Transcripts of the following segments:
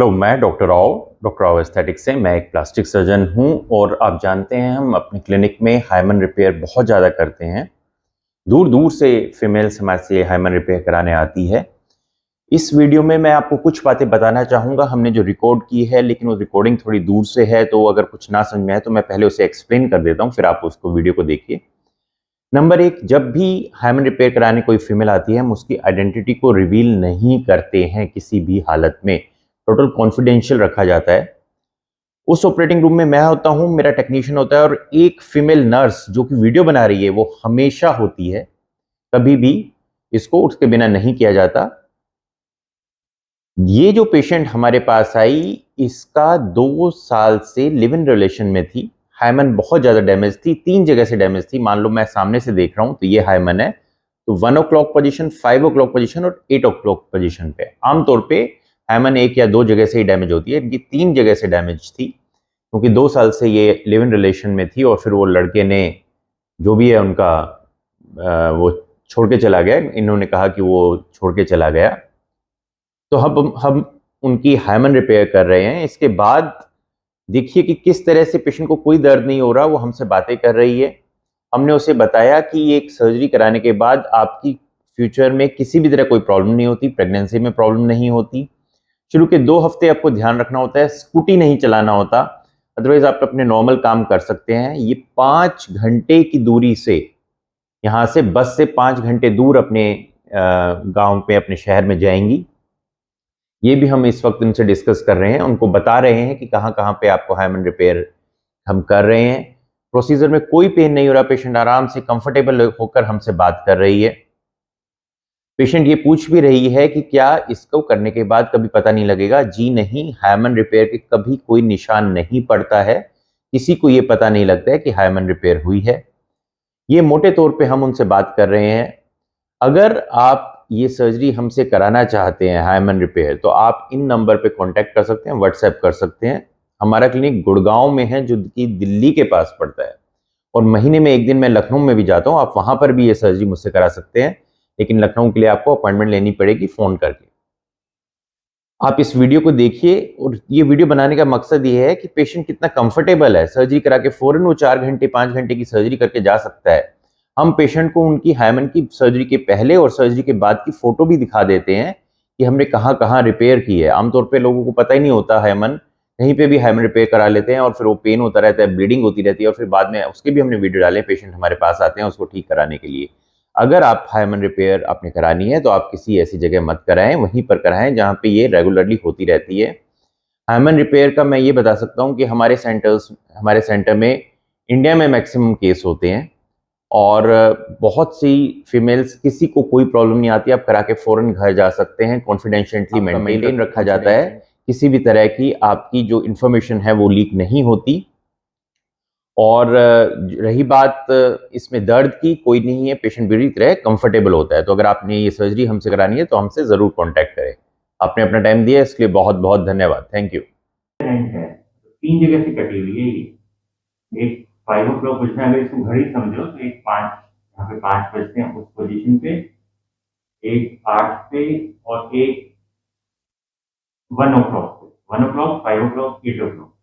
Hello, मैं doctor Rao aesthetics से। मैं एक प्लास्टिक सर्जन हूं और आप जानते हैं हम अपने क्लिनिक में हाइमन रिपेयर बहुत ज़्यादा करते हैं। दूर दूर से फीमेल्स हमारे से हाइमन रिपेयर कराने आती है। इस वीडियो में मैं आपको कुछ बातें बताना चाहूँगा, हमने जो रिकॉर्ड की है, लेकिन वो रिकॉर्डिंग थोड़ी दूर से है, तो अगर कुछ ना समझ में आए तो मैं पहले उसे एक्सप्लेन कर देता हूँ, फिर आप उसको वीडियो को देखिए। नंबर एक, जब भी हाइमन रिपेयर कराने कोई फीमेल आती है, हम उसकी आइडेंटिटी को रिवील नहीं करते हैं किसी भी हालत में। टोटल कॉन्फिडेंशियल रखा जाता है। उस ऑपरेटिंग रूम में मैं होता हूं, मेरा टेक्नीशियन होता है और एक फीमेल नर्स जो कि वीडियो बना रही है वो हमेशा होती है। कभी भी इसको उसके बिना नहीं किया जाता। ये जो पेशेंट हमारे पास आई, इसका 2 साल से लिव इन रिलेशन में थी। हाइमन बहुत ज्यादा डैमेज थी, 3 जगह से डैमेज थी। मान लो मैं सामने से देख रहा हूं तो ये हाइमन है, तो 1 o'clock पोजीशन, 5 o'clock पोजीशन और 8 o'clock पोजीशन पे आमतौर पे हाइमन 1 या 2 जगह से ही डैमेज होती है। इनकी 3 जगह से डैमेज थी, क्योंकि 2 साल से ये लिव इन रिलेशन में थी और फिर वो लड़के ने जो भी है उनका वो छोड़ के चला गया। इन्होंने कहा कि वो छोड़ के चला गया, तो हम उनकी हाइमन रिपेयर कर रहे हैं। इसके बाद देखिए कि किस तरह से पेशेंट को कोई दर्द नहीं हो रहा, वो हमसे बातें कर रही है। हमने उसे बताया कि एक सर्जरी कराने के बाद आपकी फ्यूचर में किसी भी तरह कोई प्रॉब्लम नहीं होती, प्रेगनेंसी में प्रॉब्लम नहीं होती। शुरू के 2 हफ्ते आपको ध्यान रखना होता है, स्कूटी नहीं चलाना होता, अदरवाइज आप अपने नॉर्मल काम कर सकते हैं। ये 5 घंटे की दूरी से, यहाँ से बस से 5 घंटे दूर अपने गांव पे, अपने शहर में जाएंगी। ये भी हम इस वक्त उनसे डिस्कस कर रहे हैं, उनको बता रहे हैं कि कहाँ कहाँ पे आपको हाइमन रिपेयर हम कर रहे हैं। प्रोसीजर में कोई पेन नहीं हो रहा, पेशेंट आराम से कंफर्टेबल होकर हमसे बात कर रही है। पेशेंट ये पूछ भी रही है कि क्या इसको करने के बाद कभी पता नहीं लगेगा। जी नहीं, हाइमन रिपेयर के कभी कोई निशान नहीं पड़ता है, किसी को ये पता नहीं लगता है कि हाइमन रिपेयर हुई है। ये मोटे तौर पे हम उनसे बात कर रहे हैं। अगर आप ये सर्जरी हमसे कराना चाहते हैं हाइमन रिपेयर, तो आप इन नंबर पे कांटेक्ट कर सकते हैं, व्हाट्सएप कर सकते हैं। हमारा क्लिनिक गुड़गांव में है, जो कि दिल्ली के पास पड़ता है, और महीने में एक दिन मैं लखनऊ में भी जाता हूं। आप वहां पर भी ये सर्जरी मुझसे करा सकते हैं, लेकिन लखनऊ के लिए आपको अपॉइंटमेंट लेनी पड़ेगी फोन करके। आप इस वीडियो को देखिए, और ये वीडियो बनाने का मकसद ये है कि पेशेंट कितना कंफर्टेबल है। सर्जरी करा के फौरन वो 4 घंटे 5 घंटे की सर्जरी करके जा सकता है। हम पेशेंट को उनकी हाइमन की सर्जरी के पहले और सर्जरी के बाद की फोटो भी दिखा देते हैं कि हमने कहाँ कहाँ रिपेयर की है। आमतौर पे लोगों को पता ही नहीं होता, हाइमन कहीं पे भी हाइमन रिपेयर करा लेते हैं और फिर वो पेन होता रहता है, ब्लीडिंग होती रहती है, और फिर बाद में उसके भी हमने वीडियो डाले। पेशेंट हमारे पास आते हैं उसको ठीक कराने के लिए। अगर आप हाइमन रिपेयर आपने करानी है तो आप किसी ऐसी जगह मत कराएं, वहीं पर कराएं जहां पे ये रेगुलरली होती रहती है। हाइमन रिपेयर का मैं ये बता सकता हूं कि हमारे सेंटर में इंडिया में मैक्सिमम केस होते हैं, और बहुत सी फीमेल्स, किसी को कोई प्रॉब्लम नहीं आती, आप करा के फौरन घर जा सकते हैं। कॉन्फिडेंशियली मेंटेन रखा जाता है, किसी भी तरह की आपकी जो इंफॉर्मेशन है वो लीक नहीं होती। और रही बात इसमें दर्द की, कोई नहीं है, पेशेंट पूरी तरह कंफर्टेबल होता है। तो अगर आपने ये सर्जरी हमसे करानी है तो हमसे ज़रूर कांटेक्ट करें। आपने अपना टाइम दिया, इसके लिए बहुत बहुत धन्यवाद। Thank you. है 3 जगह से कटी हुई है ये। एक 5 o'clock पोजिशन, अगर इसको घड़ी समझो तो एक 5, यहाँ पे 5 बजते हैं उस पोजीशन पे, एक 8 पे, और एक 1 o'clock पे। 1 o'clock, 5 o'clock, 8 o'clock,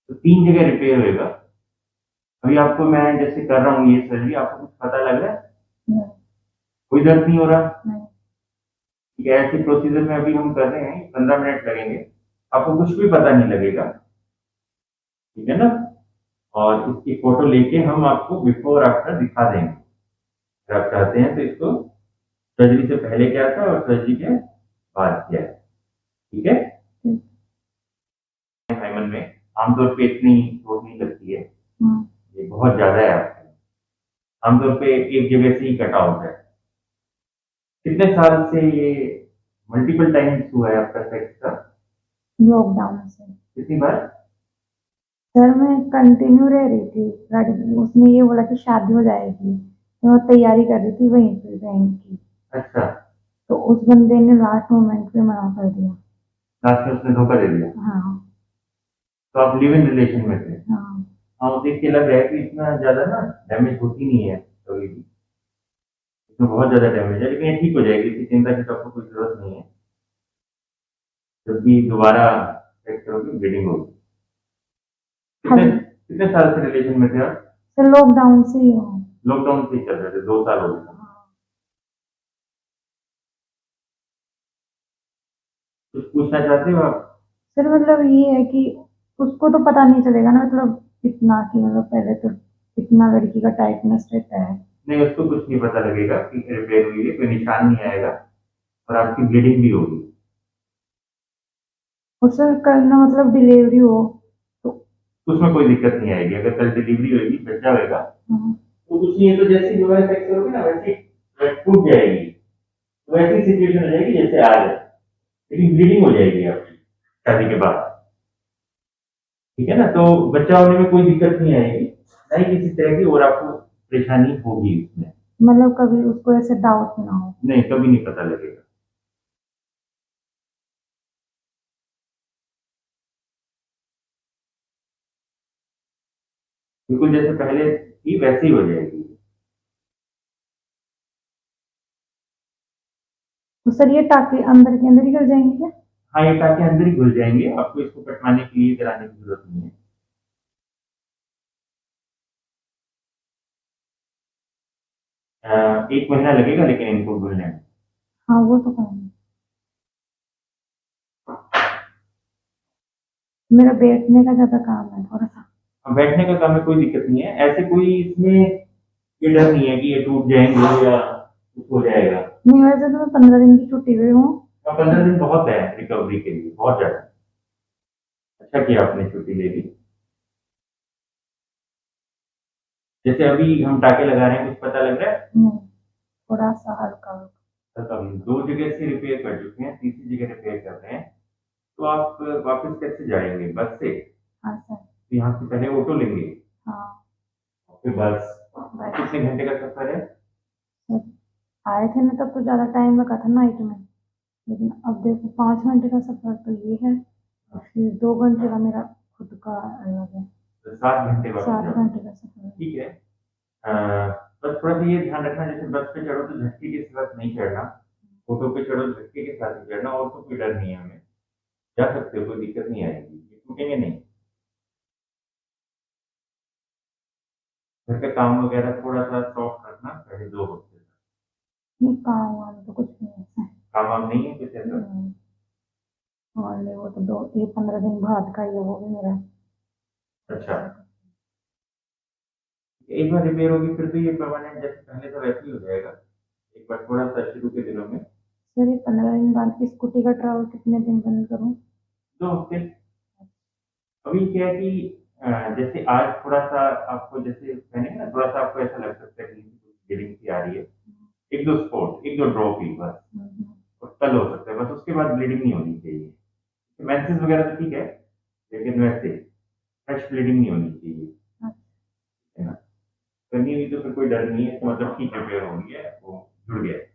तो 3 जगह रिपेयर होएगा। अभी आपको मैं जैसे कर रहा हूँ ये सर्जरी, आपको कुछ पता लग रहा है? नहीं। कोई दर्द नहीं हो रहा? नहीं। ठीक है, ऐसे प्रोसीजर में अभी हम कर रहे हैं, 15 मिनट लगेंगे, आपको कुछ भी पता नहीं लगेगा, ठीक है ना। और इसकी फोटो लेके हम आपको बिफोर आफ्टर दिखा देंगे, अगर आप चाहते हैं तो। इसको सर्जरी से पहले क्या था और सर्जरी के बाद क्या है, ठीक है। हाइमन में आमतौर पे इतनी चोट नहीं लगती है, ये बहुत ज्यादा है आपका। आमतौर पे एक जगह से ही कटा होता है। कितने साल से ये मल्टीपल टाइम्स हुआ है आपका सेक्स का? लॉकडाउन से। कितनी बार? सर मैं कंटिन्यू रह रही थी, उसने ये बोला कि शादी हो जाएगी, तो मैं तैयारी कर रही थी वहीं पे बैंक की। अच्छा, तो उस बंदे ने लास्ट मोमेंट पे मना कर दिया। लास्ट में उसने धोखा दे दिया? हाँ। तो आप लिव इन रिलेशन में थे? हाँ। हाँ, देख के लग रहा है कि इतना ज्यादा ना डैमेज होती नहीं है कभी भी। इसमें बहुत ज्यादा डैमेज है, लेकिन ये ठीक हो जाएगी, इसकी चिंता की तो आपको कोई जरूरत नहीं है। जब भी दोबारा सेक्स करोगे ब्लीडिंग होगी। हाँ। कितने कितने साल से रिलेशन में थे आप? सर लॉकडाउन से ही हो। लॉकडाउन से ही चल रहे थे, 2 साल हो गए। कुछ पूछना चाहते हो आप? सर मतलब ये है कि उसको तो पता नहीं चलेगा ना, मतलब इतना कि मतलब पहले तो इतना लड़की का टाइटनेस रहता है। नहीं, उसको कुछ नहीं पता लगेगा कि रिपेयर हुई है, कोई निशान नहीं आएगा और आपकी ब्लीडिंग भी होगी। और सर कल ना मतलब डिलीवरी हो तो उसमें कोई दिक्कत नहीं आएगी। अगर कल डिलीवरी होगी, बच्चा होगा, तो कुछ नहीं है, तो जैसे ही दोबारा सेक्स करोगे ना वैसे ही टूट जाएगी। तो ऐसी सिचुएशन हो जाएगी जैसे आज है, लेकिन ब्लीडिंग हो जाएगी आपकी शादी के बाद। ठीक है ना? तो बच्चा होने में कोई दिक्कत नहीं आएगी, ना ही किसी तरह की और आपको परेशानी होगी इसमें। मतलब कभी उसको ऐसे डाउट ना हो। नहीं, कभी नहीं पता लगेगा। बिल्कुल जैसे पहले थी वैसे ही हो जाएगी। तो सर ये टाके अंदर के अंदर ही कर जाएंगे क्या? हाँ, ये टाके अंदर ही घुल जाएंगे, आपको इसको कटवाने के लिए कराने की जरूरत नहीं है। एक महीना लगेगा लेकिन इनको घुलने में। हाँ वो तो करेंगे। मेरा बैठने का ज्यादा काम है थोड़ा सा। अब बैठने का काम में कोई दिक्कत नहीं है, ऐसे कोई इसमें ये डर नहीं है कि ये टूट जाएंगे या कुछ हो जाएगा। नहीं वैसे तो मैं 15 दिन की छुट्टी पे हूँ। और 15 दिन बहुत है रिकवरी के लिए, बहुत ज्यादा। अच्छा किया आपने छुट्टी ले ली। जैसे अभी हम टाके लगा रहे हैं, कुछ पता लग रहा है? नहीं थोड़ा सा हल्का हल्का। तो हम 2 जगह से रिपेयर कर चुके हैं, तीसरी जगह रिपेयर कर रहे हैं। तो आप वापस कैसे जाएंगे? बस से? हाँ सर। तो यहाँ से पहले ऑटो लेंगे हाँ और फिर बस। बस। कितने घंटे का सफर है? सर आए थे ना तब तो ज्यादा टाइम लगा था नाइट में, लेकिन अब देखो 5 घंटे का सफर तो ये है, और फिर 2 घंटे का मेरा खुद का अलग है। तो 7 घंटे वापस 7 घंटे का सफर है। ठीक है। अ, बस थोड़ा सा ये ध्यान रखना, जैसे बस पे चढ़ो तो झटके के साथ नहीं चढ़ना, ऑटो पे चढ़ो तो झटके के साथ नहीं चढ़ना। और तो कोई डर नहीं है हमें, जा सकते हो, कोई दिक्कत नहीं आएगी, ये टूटेंगे नहीं। घर का काम वगैरह थोड़ा सा सॉफ्ट रखना पहले 2 हफ्ते तक। नहीं काम वाम तो कुछ नहीं है। काम वाम नहीं है कुछ ऐसा? नहीं, और नहीं वो तो 15 दिन बाद का ही है वो भी मेरा। अच्छा, एक बार रिपेयर होगी फिर तो ये परमानेंट जैसे पहले था वैसे ही हो जाएगा। एक बार थोड़ा सा शुरू के दिनों में। सर ये 15 दिन बाद की स्कूटी का ट्रैवल कितने दिन बंद करूँ? 2 हफ्ते। अभी क्या है कि जैसे आज थोड़ा सा आपको जैसे पहने ना, थोड़ा सा आपको ऐसा लग सकता है कि ब्लीडिंग सी आ रही है, एक दो स्पॉट, एक दो ड्रॉप ही बस। और कल हो सकता है, बस उसके बाद ब्लीडिंग नहीं होनी चाहिए। मेंसेस वगैरह तो ठीक है, लेकिन वैसे फ्रेश ब्लीडिंग नहीं होनी चाहिए, है ना? करनी हुई तो फिर कोई डर नहीं है, तो मतलब ठीक रिपेयर हो गई है, वो जुड़ गया है।